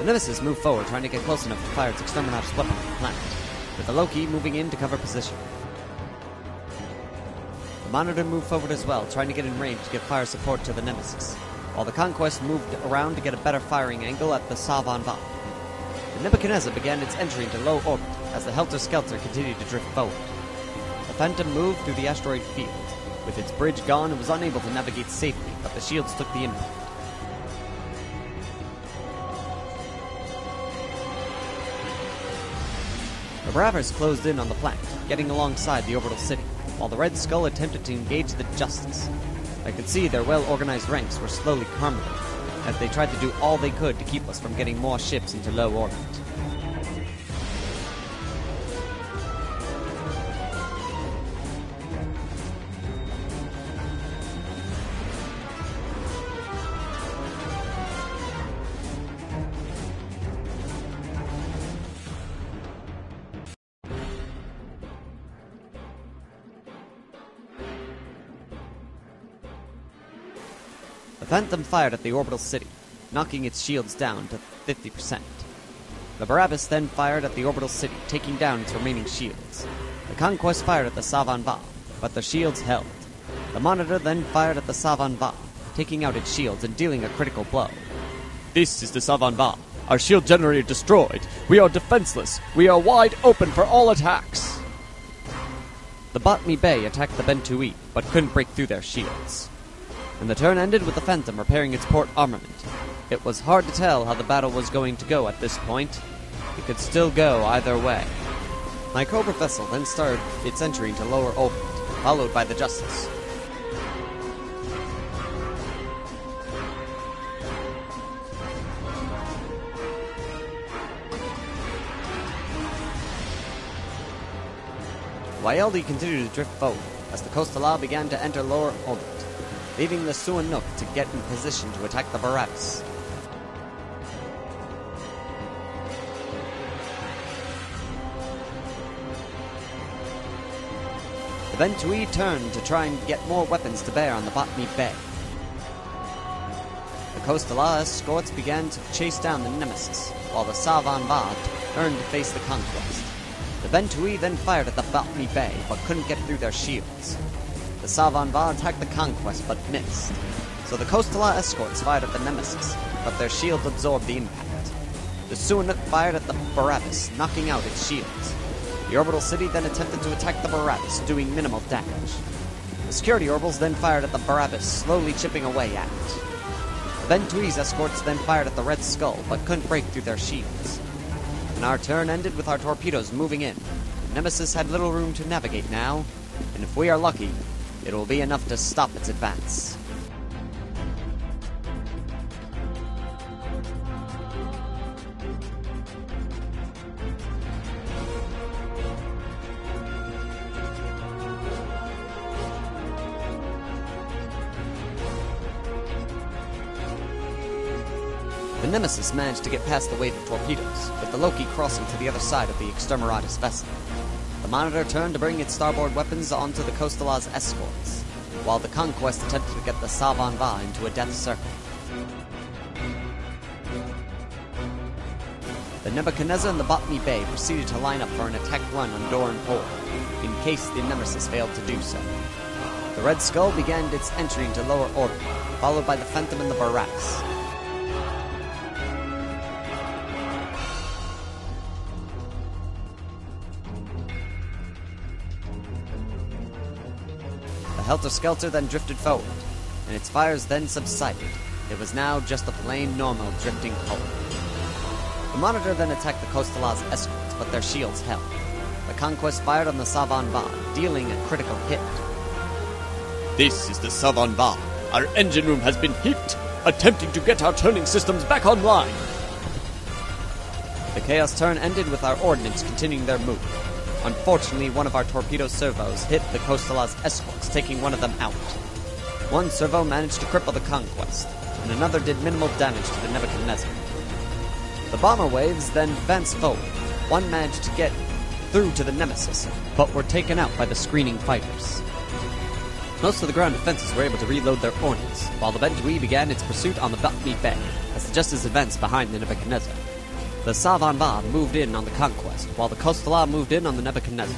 The Nemesis moved forward, trying to get close enough to fire its exterminatus weapon on the planet, with the Loki moving in to cover position. The Monitor moved forward as well, trying to get in range to give fire support to the Nemesis, while the Conquest moved around to get a better firing angle at the Savan-Va. The Nebuchadnezzar began its entry into low orbit as the Helter-Skelter continued to drift forward. The Phantom moved through the asteroid field. With its bridge gone, it was unable to navigate safely, but the shields took the impact. The Barabbas closed in on the planet, getting alongside the orbital city, while the Red Skull attempted to engage the Justice. I could see their well-organized ranks were slowly crumbling, as they tried to do all they could to keep us from getting more ships into low orbit. The Phantom fired at the orbital city, knocking its shields down to 50%. The Barabbas then fired at the orbital city, taking down its remaining shields. The Conquest fired at the Savan-Va, but their shields held. The Monitor then fired at the Savan-Va, taking out its shields and dealing a critical blow. This is the Savan-Va. Our shield generator destroyed. We are defenseless. We are wide open for all attacks. The Botany Bay attacked the Bentui, but couldn't break through their shields. And the turn ended with the Phantom repairing its port armament. It was hard to tell how the battle was going to go at this point. It could still go either way. My Cobra vessel then started its entry into lower orbit, followed by the Justice. Wylde continued to drift forward as the Kostala began to enter lower orbit, leaving the Sihanouk to get in position to attack the Barabbas. The Bentui turned to try and get more weapons to bear on the Botany Bay. The Kostala escorts began to chase down the Nemesis, while the Savan-Va turned to face the Conquest. The Bentui then fired at the Botany Bay, but couldn't get through their shields. The Savan-Va attacked the Conquest, but missed. So the Kostala escorts fired at the Nemesis, but their shields absorbed the impact. The Sihanouk fired at the Barabbas, knocking out its shields. The orbital city then attempted to attack the Barabbas, doing minimal damage. The security orbitals then fired at the Barabbas, slowly chipping away at it. The Bentui's escorts then fired at the Red Skull, but couldn't break through their shields. And our turn ended with our torpedoes moving in. The Nemesis had little room to navigate now, and if we are lucky, it will be enough to stop its advance. The Nemesis managed to get past the wave of torpedoes, with the Loki crossing to the other side of the Exterminatus vessel. The Monitor turned to bring its starboard weapons onto the Kostala's escorts, while the Conquest attempted to get the Savan-Va into a death circle. The Nebuchadnezzar and the Botany Bay proceeded to line up for an attack run on Doran'Por, in case the Nemesis failed to do so. The Red Skull began its entry into lower orbit, followed by the Phantom and the Barabbas. The Helter-Skelter then drifted forward, and its fires then subsided. It was now just a plain, normal drifting hull. The Monitor then attacked the Kostala's escorts, but their shields held. The Conquest fired on the Savan-Va, dealing a critical hit. This is the Savan-Va. Our engine room has been hit, attempting to get our turning systems back online. The Chaos turn ended with our ordnance continuing their move. Unfortunately, one of our torpedo servos hit the Kostala's escorts, taking one of them out. One servo managed to cripple the Conquest, and another did minimal damage to the Nebuchadnezzar. The bomber waves then advanced forward. One managed to get through to the Nemesis, but were taken out by the screening fighters. Most of the ground defenses were able to reload their ordnance, while the Bentui began its pursuit on the Botany Bay, as the Justice advanced behind the Nebuchadnezzar. The Savan-Va moved in on the Conquest, while the Kostala moved in on the Nebuchadnezzar.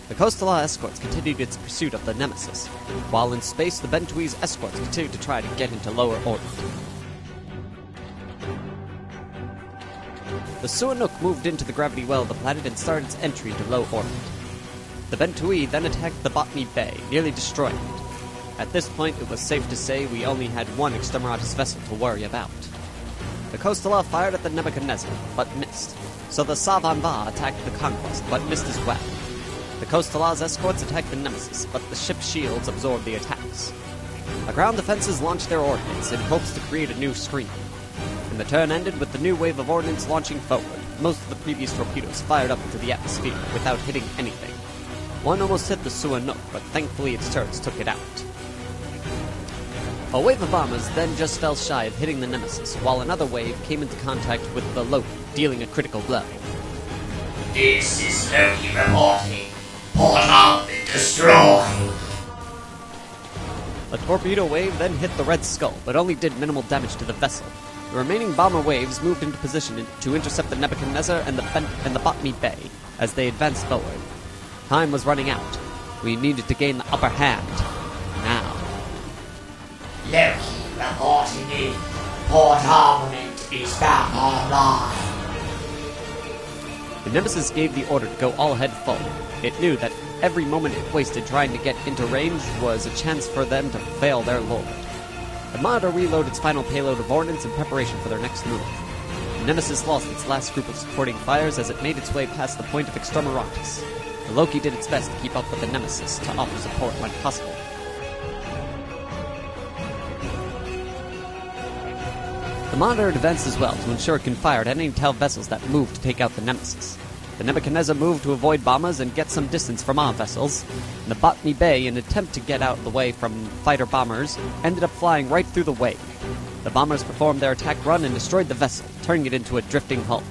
The Kostala escorts continued its pursuit of the Nemesis, while in space the Bentui's escorts continued to try to get into lower orbit. The Sihanouk moved into the gravity well of the planet and started its entry into low orbit. The Bentui then attacked the Botany Bay, nearly destroying it. At this point, it was safe to say we only had one Exterminatus vessel to worry about. The Kostala fired at the Nebuchadnezzar, but missed, so the Savan-Va attacked the Conquest, but missed as well. The Kostala's escorts attacked the Nemesis, but the ship's shields absorbed the attacks. The ground defenses launched their ordnance in hopes to create a new screen. And the turn ended with the new wave of ordnance launching forward. Most of the previous torpedoes fired up into the atmosphere without hitting anything. One almost hit the Sihanouk, but thankfully its turrets took it out. A wave of bombers then just fell shy of hitting the Nemesis, while another wave came into contact with the Loki, dealing a critical blow. This is Loki reporting. Port up and destroy. A torpedo wave then hit the Red Skull, but only did minimal damage to the vessel. The remaining bomber waves moved into position to intercept the Nebuchadnezzar and the Botany Bay as they advanced forward. Time was running out. We needed to gain the upper hand. Now. Loki reporting in. Port armament is back online. The Nemesis gave the order to go all head full. It knew that every moment it wasted trying to get into range was a chance for them to fail their lord. The Monitor reloaded its final payload of ordnance in preparation for their next move. The Nemesis lost its last group of supporting fires as it made its way past the point of Exterminatus. The Loki did its best to keep up with the Nemesis to offer support when possible. The Monitor advanced as well to ensure it can fire at any tail vessels that moved to take out the Nemesis. The Nebuchadnezzar moved to avoid bombers and get some distance from our vessels. And the Botany Bay, in an attempt to get out of the way from fighter bombers, ended up flying right through the wave. The bombers performed their attack run and destroyed the vessel, turning it into a drifting hulk.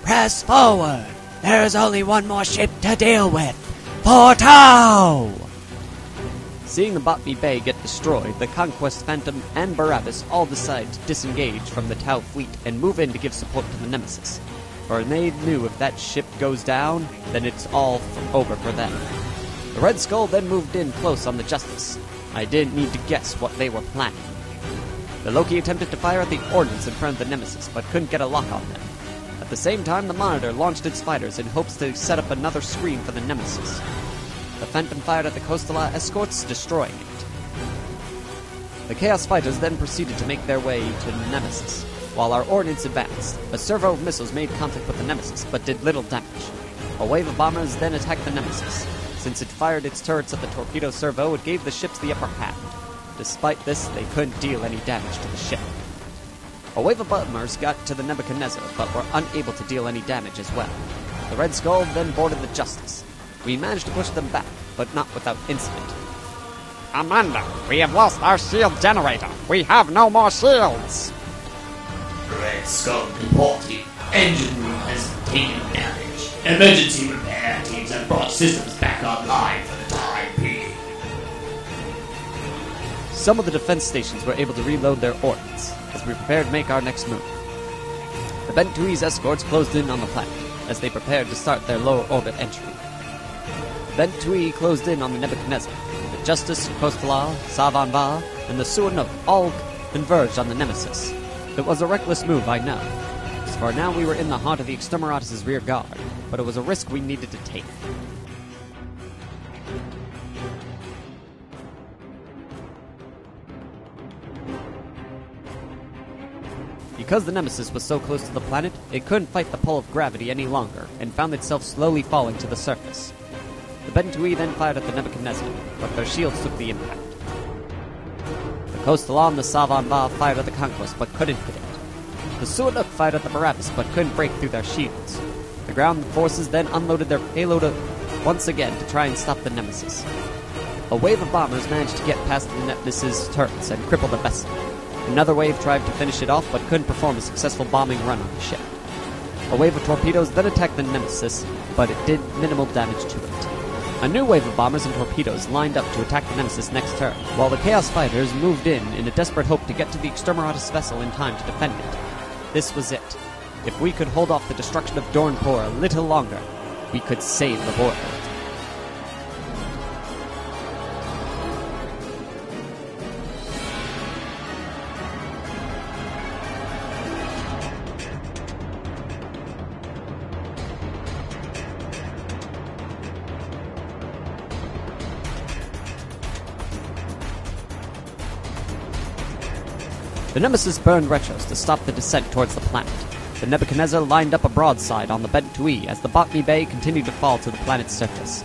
Press forward! There is only one more ship to deal with! Porto! Seeing the Botany Bay get destroyed, the Conquest Phantom and Barabbas all decide to disengage from the Tau fleet and move in to give support to the Nemesis. For they knew if that ship goes down, then it's all over for them. The Red Skull then moved in close on the Justice. I didn't need to guess what they were planning. The Loki attempted to fire at the ordnance in front of the Nemesis, but couldn't get a lock on them. At the same time, the Monitor launched its fighters in hopes to set up another screen for the Nemesis. The Phantom fired at the Kostala escorts, destroying it. The Chaos fighters then proceeded to make their way to the Nemesis. While our ordnance advanced, a servo of missiles made contact with the Nemesis, but did little damage. A wave of bombers then attacked the Nemesis. Since it fired its turrets at the torpedo servo, it gave the ships the upper hand. Despite this, they couldn't deal any damage to the ship. A wave of bombers got to the Nebuchadnezzar, but were unable to deal any damage as well. The Red Skull then boarded the Justice. We managed to push them back, but not without incident. Amanda, we have lost our shield generator. We have no more shields. Red Skull reporting. Engine room has taken damage. Emergency repair teams have brought systems back online for the time being. Some of the defense stations were able to reload their ordnance as we prepared to make our next move. The Bentui's escorts closed in on the planet as they prepared to start their lower orbit entry. The Bentui closed in on the Nebuchadnezzar. The Justice, Kostala, Savan-Va, and the Sihanouk all converged on the Nemesis. It was a reckless move, I know. As for now, we were in the heart of the Exterminatus' rear guard, but it was a risk we needed to take. Because the Nemesis was so close to the planet, it couldn't fight the pull of gravity any longer, and found itself slowly falling to the surface. The Bentui then fired at the Nebuchadnezzar, but their shields took the impact. The Kostala and the Savan-Va fired at the Conquest, but couldn't hit it. The Sihanouk fired at the Barabbas, but couldn't break through their shields. The ground forces then unloaded their payload once again to try and stop the Nemesis. A wave of bombers managed to get past the Nemesis' turrets and cripple the vessel. Another wave tried to finish it off, but couldn't perform a successful bombing run on the ship. A wave of torpedoes then attacked the Nemesis, but it did minimal damage to it. A new wave of bombers and torpedoes lined up to attack the Nemesis' next turn, while the Chaos fighters moved in a desperate hope to get to the Exterminatus vessel in time to defend it. This was it. If we could hold off the destruction of Doran'Por a little longer, we could save the world. The Nemesis burned retros to stop the descent towards the planet. The Nebuchadnezzar lined up a broadside on the Bentui as the Botany Bay continued to fall to the planet's surface.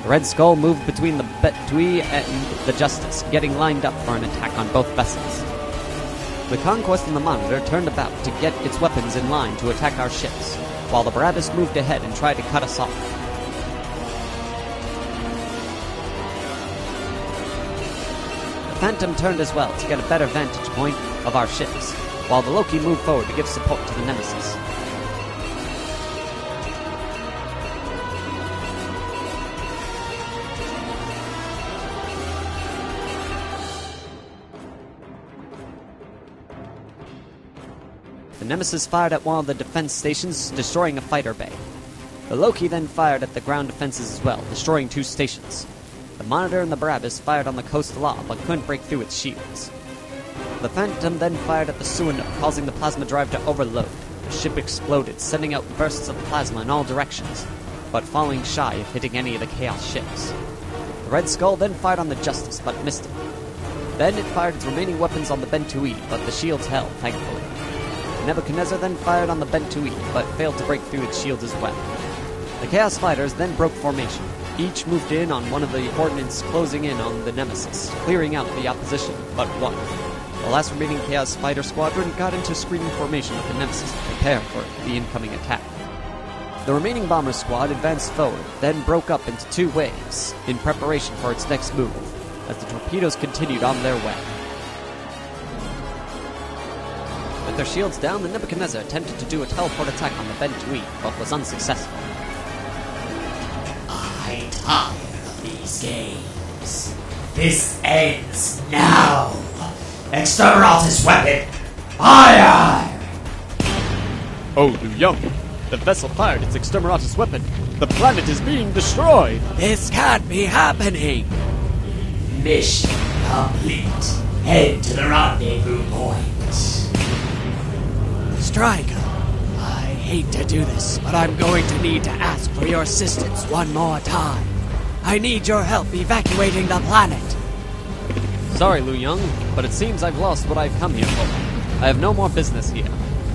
The Red Skull moved between the Bentui and the Justice, getting lined up for an attack on both vessels. The Conquest and the Monitor turned about to get its weapons in line to attack our ships, while the Barabbas moved ahead and tried to cut us off. The Phantom turned as well to get a better vantage point of our ships, while the Loki moved forward to give support to the Nemesis. The Nemesis fired at one of the defense stations, destroying a fighter bay. The Loki then fired at the ground defenses as well, destroying 2 stations. The Monitor and the Barabbas fired on the coast law, but couldn't break through its shields. The Phantom then fired at the Suino, causing the plasma drive to overload. The ship exploded, sending out bursts of plasma in all directions, but falling shy of hitting any of the Chaos ships. The Red Skull then fired on the Justice, but missed it. Then it fired its remaining weapons on the Bentui, but the shields held, thankfully. The Nebuchadnezzar then fired on the Bentui, but failed to break through its shields as well. The Chaos Fighters then broke formation. Each moved in on one of the ordnance closing in on the Nemesis, clearing out the opposition, but one. The last remaining Chaos Fighter Squadron got into screening formation with the Nemesis to prepare for the incoming attack. The remaining bomber squad advanced forward, then broke up into 2 waves, in preparation for its next move, as the torpedoes continued on their way. With their shields down, the Nebuchadnezzar attempted to do a teleport attack on the Bentui, but was unsuccessful. I tire of these games. This ends now. Exterminatus weapon, fire! Oh, Lynu Yun, the vessel fired its exterminatus weapon. The planet is being destroyed. This can't be happening! Mission complete. Head to the rendezvous point. Striker, I hate to do this, but I'm going to need to ask for your assistance one more time. I need your help evacuating the planet. Sorry, Lynu Yun, but it seems I've lost what I've come here for. I have no more business here.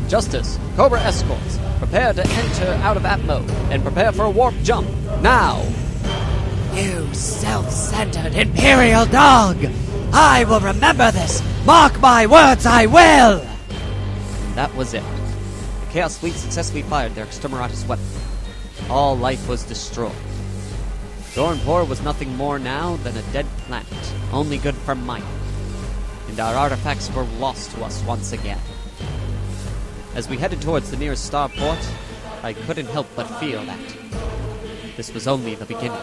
Justice, Cobra escorts, prepare to enter out of Atmo, and prepare for a warp jump, now! You self-centered Imperial dog! I will remember this! Mark my words, I will! And that was it. The Chaos Fleet successfully fired their exterminatus weapon. All life was destroyed. Doran'Por was nothing more now than a dead planet, only good for mining. And our artifacts were lost to us once again. As we headed towards the nearest starport, I couldn't help but feel that this was only the beginning.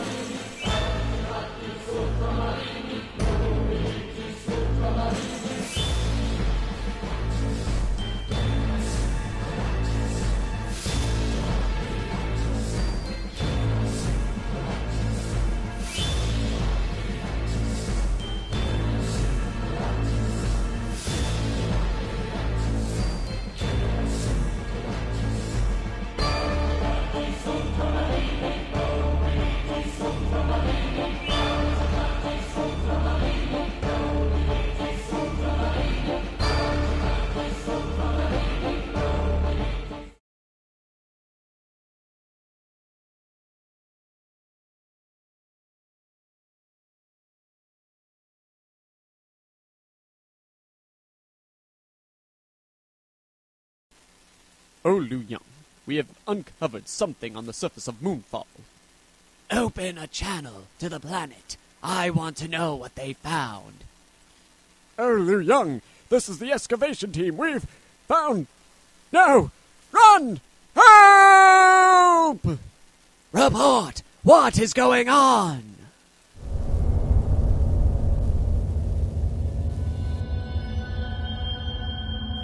Oh, Lynu Yun, we have uncovered something on the surface of Moonfall. Open a channel to the planet. I want to know what they found. Oh, Lynu Yun, this is the excavation team. We've found... No! Run! Help! Report! What is going on?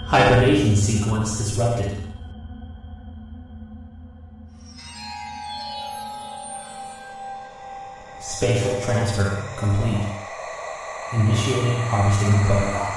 Hibernation sequence disrupted. Spatial transfer complete. Initiating harvesting protocol.